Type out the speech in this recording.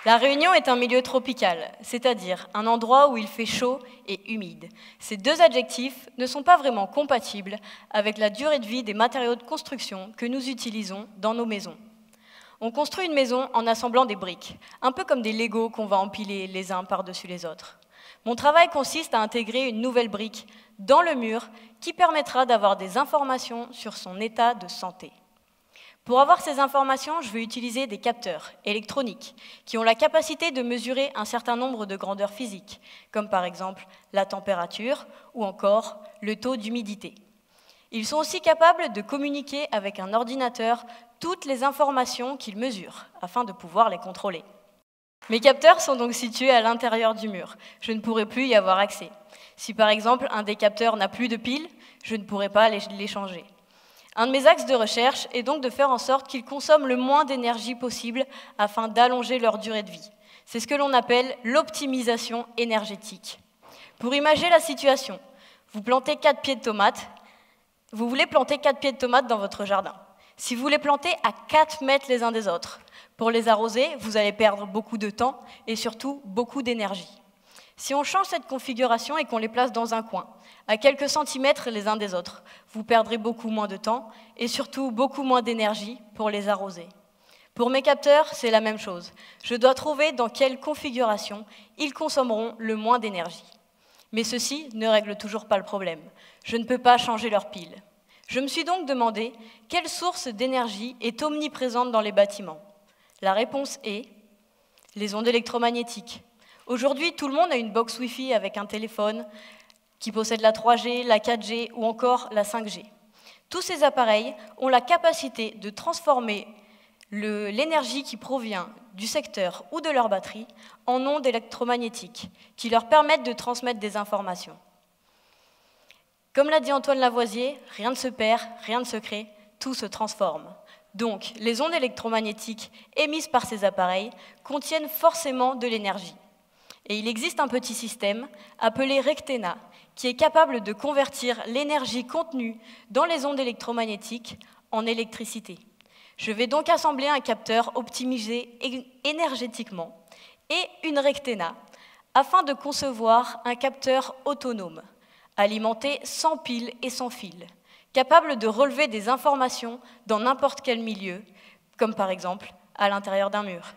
La Réunion est un milieu tropical, c'est-à-dire un endroit où il fait chaud et humide. Ces deux adjectifs ne sont pas vraiment compatibles avec la durée de vie des matériaux de construction que nous utilisons dans nos maisons. On construit une maison en assemblant des briques, un peu comme des Legos qu'on va empiler les uns par-dessus les autres. Mon travail consiste à intégrer une nouvelle brique dans le mur qui permettra d'avoir des informations sur son état de santé. Pour avoir ces informations, je vais utiliser des capteurs électroniques qui ont la capacité de mesurer un certain nombre de grandeurs physiques, comme par exemple la température ou encore le taux d'humidité. Ils sont aussi capables de communiquer avec un ordinateur toutes les informations qu'ils mesurent, afin de pouvoir les contrôler. Mes capteurs sont donc situés à l'intérieur du mur. Je ne pourrai plus y avoir accès. Si par exemple un des capteurs n'a plus de piles, je ne pourrai pas les changer. Un de mes axes de recherche est donc de faire en sorte qu'ils consomment le moins d'énergie possible afin d'allonger leur durée de vie. C'est ce que l'on appelle l'optimisation énergétique. Pour imaginer la situation, vous voulez planter 4 pieds de tomates dans votre jardin. Si vous les plantez à 4 mètres les uns des autres, pour les arroser, vous allez perdre beaucoup de temps et surtout beaucoup d'énergie. Si on change cette configuration et qu'on les place dans un coin, à quelques centimètres les uns des autres, vous perdrez beaucoup moins de temps et surtout beaucoup moins d'énergie pour les arroser. Pour mes capteurs, c'est la même chose. Je dois trouver dans quelle configuration ils consommeront le moins d'énergie. Mais ceci ne règle toujours pas le problème. Je ne peux pas changer leur pile. Je me suis donc demandé quelle source d'énergie est omniprésente dans les bâtiments. La réponse est les ondes électromagnétiques. Aujourd'hui, tout le monde a une box Wi-Fi avec un téléphone qui possède la 3G, la 4G ou encore la 5G. Tous ces appareils ont la capacité de transformer l'énergie qui provient du secteur ou de leur batterie en ondes électromagnétiques qui leur permettent de transmettre des informations. Comme l'a dit Antoine Lavoisier, rien ne se perd, rien ne se crée, tout se transforme. Donc, les ondes électromagnétiques émises par ces appareils contiennent forcément de l'énergie. Et il existe un petit système appelé Rectena qui est capable de convertir l'énergie contenue dans les ondes électromagnétiques en électricité. Je vais donc assembler un capteur optimisé énergétiquement et une Rectena afin de concevoir un capteur autonome, alimenté sans pile et sans fil, capable de relever des informations dans n'importe quel milieu, comme par exemple à l'intérieur d'un mur.